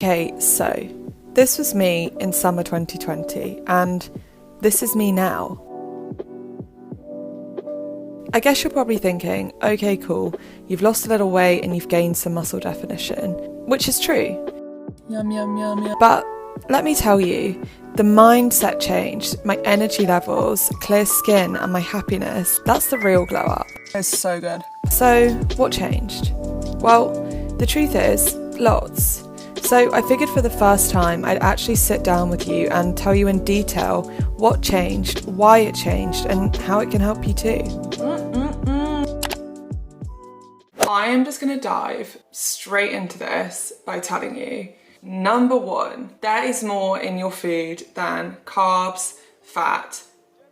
Okay, so this was me in summer 2020, and this is me now. I guess you're probably thinking, okay, cool, you've lost a little weight and you've gained some muscle definition, which is true. Yum, yum, yum, yum. But let me tell you, the mindset changed, my energy levels, clear skin, and my happiness, that's the real glow up. It's so good. So, what changed? Well, the truth is, lots. So I figured for the first time I'd actually sit down with you and tell you in detail what changed, why it changed, and how it can help you too. I am just going to dive straight into this by telling you, number one, there is more in your food than carbs, fat,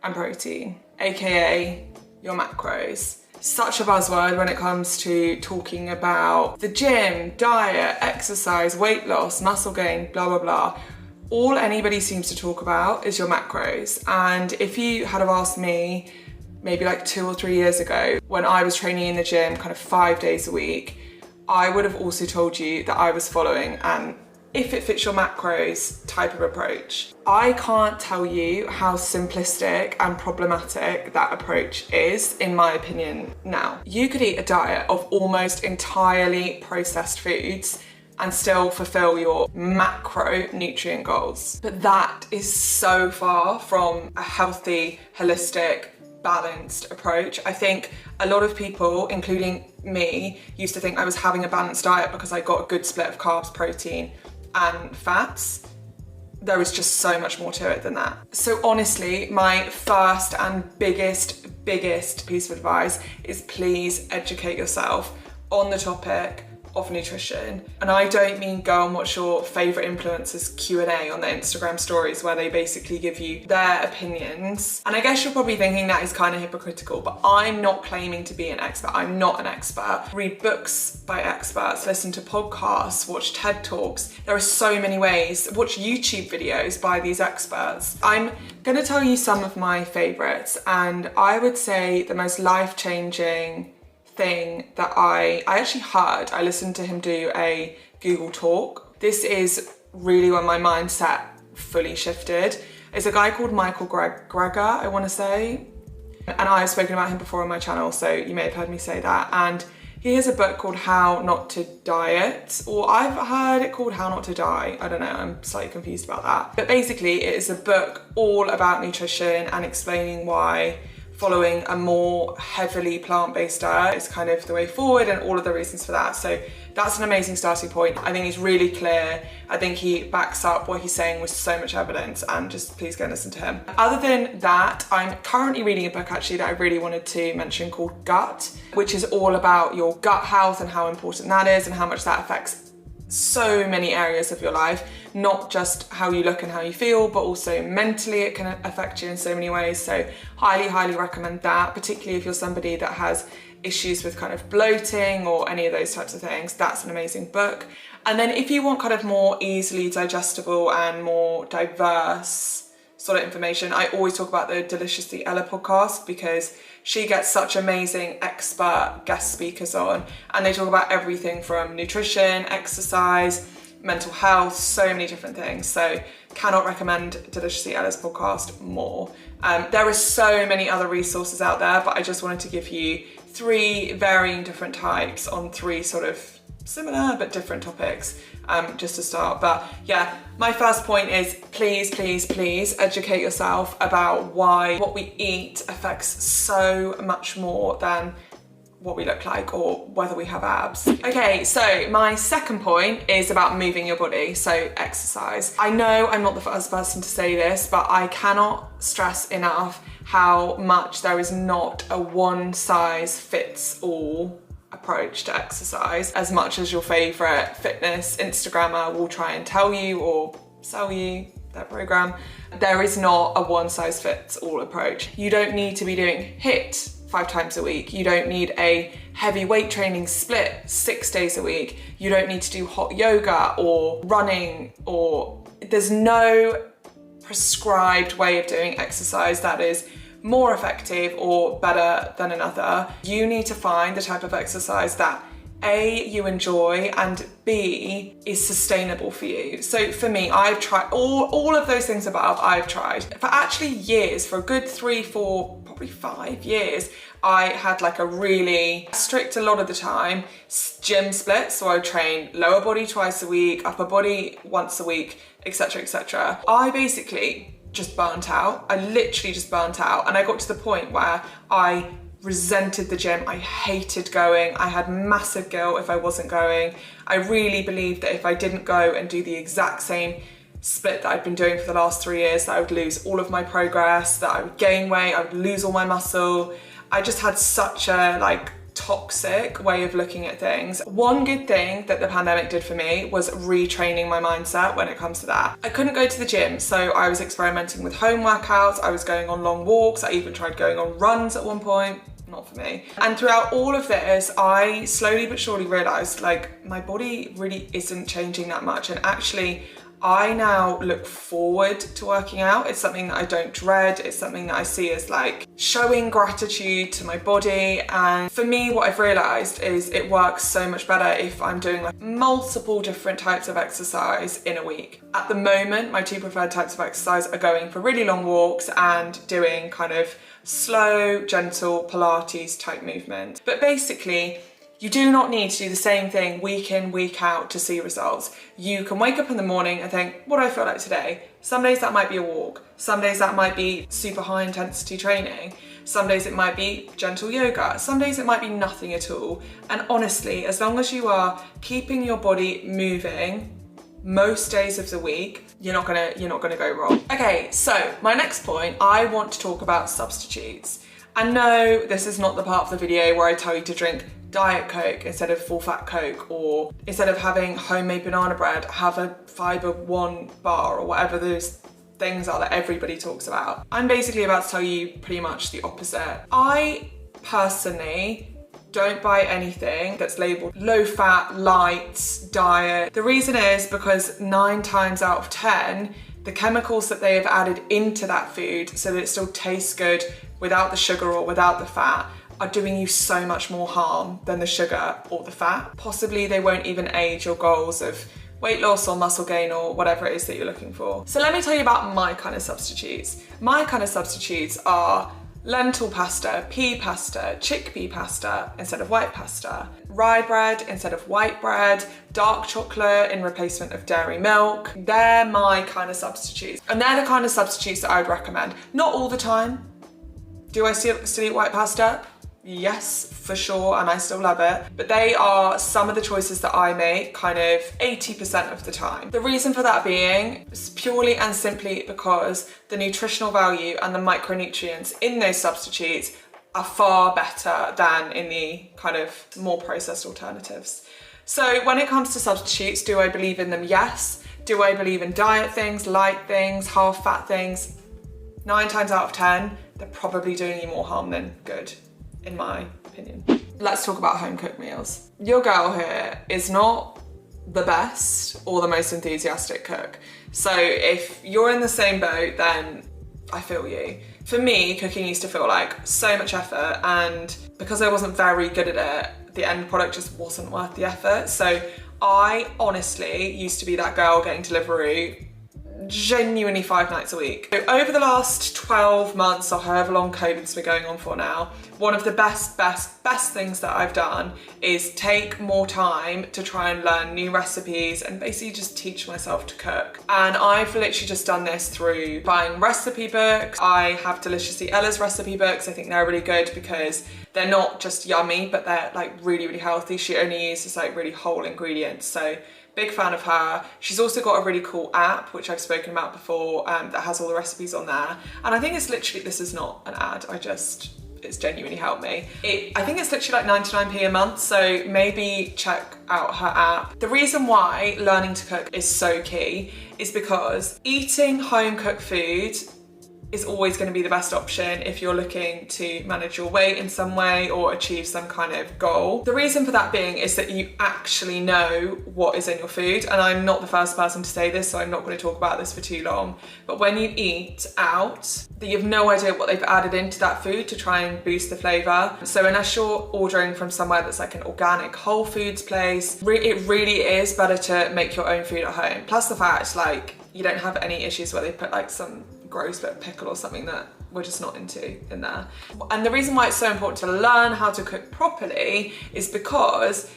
and protein, aka your macros. Such a buzzword when it comes to talking about the gym, diet, exercise, weight loss, muscle gain, blah, blah, blah. All anybody seems to talk about is your macros. And if you had have asked me maybe like 2 or 3 years ago when I was training in the gym kind of 5 days a week, I would have also told you that I was following an if it fits your macros type of approach. I can't tell you how simplistic and problematic that approach is, in my opinion now. You could eat a diet of almost entirely processed foods and still fulfill your macronutrient goals. But that is so far from a healthy, holistic, balanced approach. I think a lot of people, including me, used to think I was having a balanced diet because I got a good split of carbs, protein, and fats. There is just so much more to it than that. So honestly, my first and biggest piece of advice is please educate yourself on the topic of nutrition. And I don't mean go and watch your favorite influencers Q&A on their Instagram stories where they basically give you their opinions. And I guess you're probably thinking that is kind of hypocritical, but I'm not claiming to be an expert. I'm not an expert. Read books by experts, listen to podcasts, watch TED Talks. There are so many ways. Watch YouTube videos by these experts. I'm gonna tell you some of my favorites, and I would say the most life-changing thing that I actually heard, I listened to him do a Google talk. This is really when my mindset fully shifted. It's a guy called Michael Greger, I want to say. And I've spoken about him before on my channel, so you may have heard me say that. And he has a book called How Not to Diet, or I've heard it called How Not to Die. I don't know, I'm slightly confused about that. But basically it is a book all about nutrition and explaining why following a more heavily plant-based diet is kind of the way forward and all of the reasons for that. So that's an amazing starting point. I think he's really clear. I think he backs up what he's saying with so much evidence, and just please go and listen to him. Other than that, I'm currently reading a book actually that I really wanted to mention called Gut, which is all about your gut health and how important that is and how much that affects so many areas of your life, not just how you look and how you feel, but also mentally it can affect you in so many ways. So highly recommend that, particularly if you're somebody that has issues with kind of bloating or any of those types of things. That's an amazing book. And then if you want kind of more easily digestible and more diverse sort of information, I always talk about the Deliciously Ella podcast because she gets such amazing expert guest speakers on, and they talk about everything from nutrition, exercise, mental health, so many different things. So cannot recommend Deliciously Ella's podcast more. There are so many other resources out there, but I just wanted to give you 3 varying different types on 3 sort of similar but different topics, just to start. But yeah, my first point is please educate yourself about why what we eat affects so much more than what we look like or whether we have abs. Okay, so my second point is about moving your body, so exercise. I know I'm not the first person to say this, but I cannot stress enough how much there is not a one size fits all approach to exercise, as much as your favorite fitness Instagrammer will try and tell you or sell you their program. There is not a one size fits all approach. You don't need to be doing HIIT 5 times a week. You don't need a heavy weight training split 6 days a week. You don't need to do hot yoga or running, or there's no prescribed way of doing exercise that is more effective or better than another. You need to find the type of exercise that A, you enjoy, and B, is sustainable for you. So for me, I've tried all of those things above, I've tried. For actually years, for a good 3, 4, probably 5 years, I had like a really strict, a lot of the time, gym split. So I would train lower body twice a week, upper body once a week, etc, etc. I basically just burnt out. I literally just burnt out. And I got to the point where I resented the gym. I hated going. I had massive guilt if I wasn't going. I really believed that if I didn't go and do the exact same split that I'd been doing for the last 3 years, that I would lose all of my progress, that I would gain weight, I would lose all my muscle. I just had such a like toxic way of looking at things. One good thing that the pandemic did for me was retraining my mindset when it comes to that. I couldn't go to the gym, so I was experimenting with home workouts. I was going on long walks. I even tried going on runs at one point. Not for me. And throughout all of this, I slowly but surely realized like my body really isn't changing that much. And actually, I now look forward to working out. It's something that I don't dread. It's something that I see as like showing gratitude to my body. And for me, what I've realized is it works so much better if I'm doing like multiple different types of exercise in a week. At the moment, my 2 preferred types of exercise are going for really long walks and doing kind of slow, gentle Pilates type movement. But basically, you do not need to do the same thing week in, week out to see results. You can wake up in the morning and think, what do I feel like today? Some days that might be a walk. Some days that might be super high intensity training. Some days it might be gentle yoga. Some days it might be nothing at all. And honestly, as long as you are keeping your body moving most days of the week, you're not gonna go wrong. Okay, so my next point, I want to talk about substitutes. And no, this is not the part of the video where I tell you to drink Diet Coke instead of full fat Coke, or instead of having homemade banana bread, have a fiber 1 bar, or whatever those things are that everybody talks about. I'm basically about to tell you pretty much the opposite. I personally don't buy anything that's labeled low fat, light, diet. The reason is because 9 times out of 10, the chemicals that they have added into that food so that it still tastes good without the sugar or without the fat are doing you so much more harm than the sugar or the fat. Possibly they won't even aid your goals of weight loss or muscle gain or whatever it is that you're looking for. So let me tell you about my kind of substitutes. My kind of substitutes are lentil pasta, pea pasta, chickpea pasta instead of white pasta, rye bread instead of white bread, dark chocolate in replacement of dairy milk. They're my kind of substitutes. And they're the kind of substitutes that I would recommend. Not all the time. Do I still eat white pasta? Yes, for sure, and I still love it. But they are some of the choices that I make kind of 80% of the time. The reason for that being is purely and simply because the nutritional value and the micronutrients in those substitutes are far better than in the kind of more processed alternatives. So when it comes to substitutes, do I believe in them? Yes. Do I believe in diet things, light things, half fat things? 9 times out of 10, they're probably doing you more harm than good, in my opinion. Let's talk about home cooked meals. Your girl here is not the best or the most enthusiastic cook. So if you're in the same boat, then I feel you. For me, cooking used to feel like so much effort, and because I wasn't very good at it, the end product just wasn't worth the effort. So I honestly used to be that girl getting delivery genuinely 5 nights a week. So over the last 12 months or however long COVID's been going on for now, one of the best things that I've done is take more time to try and learn new recipes and basically just teach myself to cook. And I've literally just done this through buying recipe books. I have Deliciously Ella's recipe books. I think they're really good because they're not just yummy, but they're like really, really healthy. She only uses like really whole ingredients. So big fan of her. She's also got a really cool app, which I've spoken about before, that has all the recipes on there. And I think it's literally, this is not an ad, it's genuinely helped me. I think it's literally like 99p a month, so maybe check out her app. The reason why learning to cook is so key is because eating home cooked food is always going to be the best option if you're looking to manage your weight in some way or achieve some kind of goal. The reason for that being is that you actually know what is in your food, and I'm not the first person to say this, so I'm not going to talk about this for too long, but when you eat out, you have no idea what they've added into that food to try and boost the flavour. So unless you're ordering from somewhere that's like an organic whole foods place, it really is better to make your own food at home. Plus the fact, like, you don't have any issues where they put like some gross bit of pickle or something that we're just not into in there. And the reason why it's so important to learn how to cook properly is because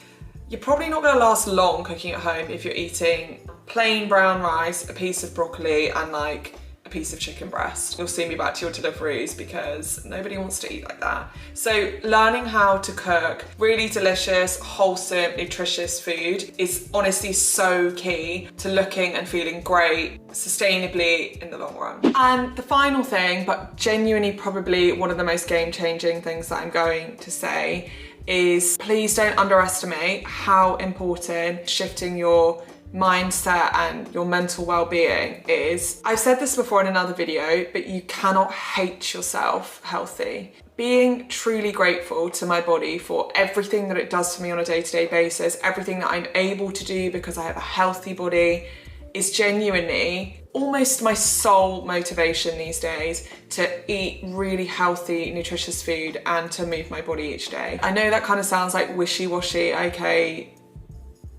you're probably not going to last long cooking at home if you're eating plain brown rice, a piece of broccoli, and like a piece of chicken breast. You'll see me back to your deliveries because nobody wants to eat like that. So learning how to cook really delicious, wholesome, nutritious food is honestly so key to looking and feeling great sustainably in the long run. And the final thing, but genuinely probably one of the most game-changing things that I'm going to say, is please don't underestimate how important shifting your mindset and your mental well-being is. I've said this before in another video, but you cannot hate yourself healthy. Being truly grateful to my body for everything that it does for me on a day-to-day basis, everything that I'm able to do because I have a healthy body, is genuinely almost my sole motivation these days to eat really healthy, nutritious food and to move my body each day. I know that kind of sounds like wishy-washy, okay,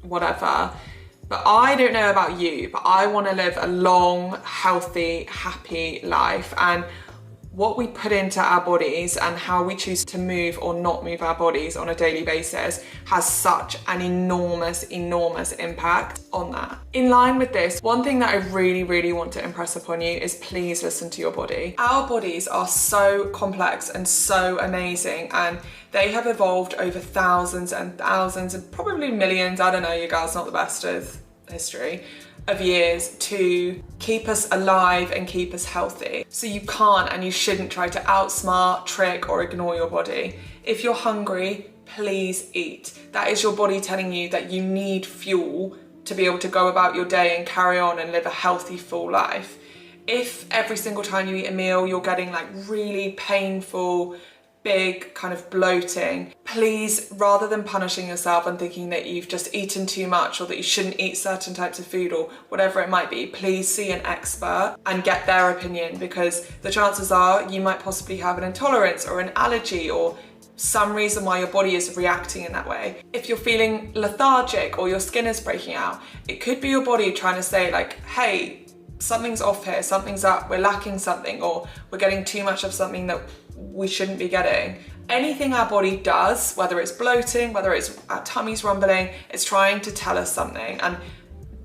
whatever. But I don't know about you, but I want to live a long, healthy, happy life. And what we put into our bodies and how we choose to move or not move our bodies on a daily basis has such an enormous, enormous impact on that. In line with this, one thing that I really, really want to impress upon you is please listen to your body. Our bodies are so complex and so amazing, and they have evolved over thousands and thousands and probably millions, I don't know, you guys not the best of history, of years to keep us alive and keep us healthy. So you can't and you shouldn't try to outsmart, trick, or ignore your body. If you're hungry, please eat. That is your body telling you that you need fuel to be able to go about your day and carry on and live a healthy, full life. If every single time you eat a meal, you're getting like really painful, big kind of bloating, please, rather than punishing yourself and thinking that you've just eaten too much or that you shouldn't eat certain types of food or whatever it might be, please see an expert and get their opinion, because the chances are you might possibly have an intolerance or an allergy or some reason why your body is reacting in that way. If you're feeling lethargic or your skin is breaking out, it could be your body trying to say like, hey, something's off here, something's up, we're lacking something, or we're getting too much of something that we shouldn't be getting. Anything our body does, whether it's bloating, whether it's our tummy's rumbling, it's trying to tell us something, and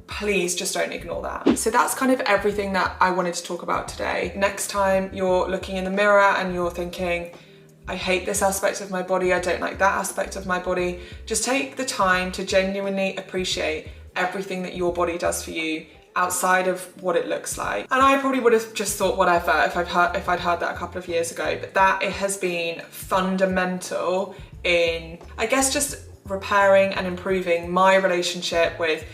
please just don't ignore that. So that's kind of everything that I wanted to talk about today. Next time you're looking in the mirror and you're thinking, I hate this aspect of my body, I don't like that aspect of my body, just take the time to genuinely appreciate everything that your body does for you outside of what it looks like. And I probably would have just thought whatever if I'd heard that a couple of years ago, but that it has been fundamental in, I guess, just repairing and improving my relationship with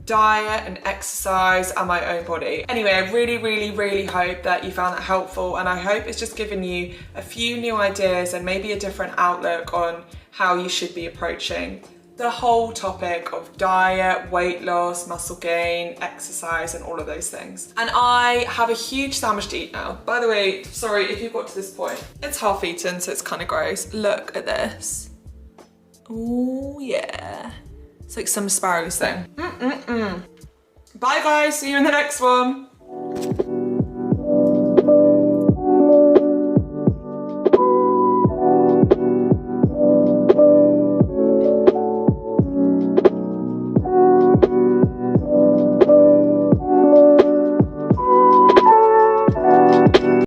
diet and exercise and my own body. Anyway, I really, really, really hope that you found that helpful, and I hope it's just given you a few new ideas and maybe a different outlook on how you should be approaching the whole topic of diet, weight loss, muscle gain, exercise, and all of those things. And I have a huge sandwich to eat now. By the way, sorry if you got to this point. It's half eaten, so it's kind of gross. Look at this. Oh yeah. It's like some asparagus thing. Bye guys, see you in the next one.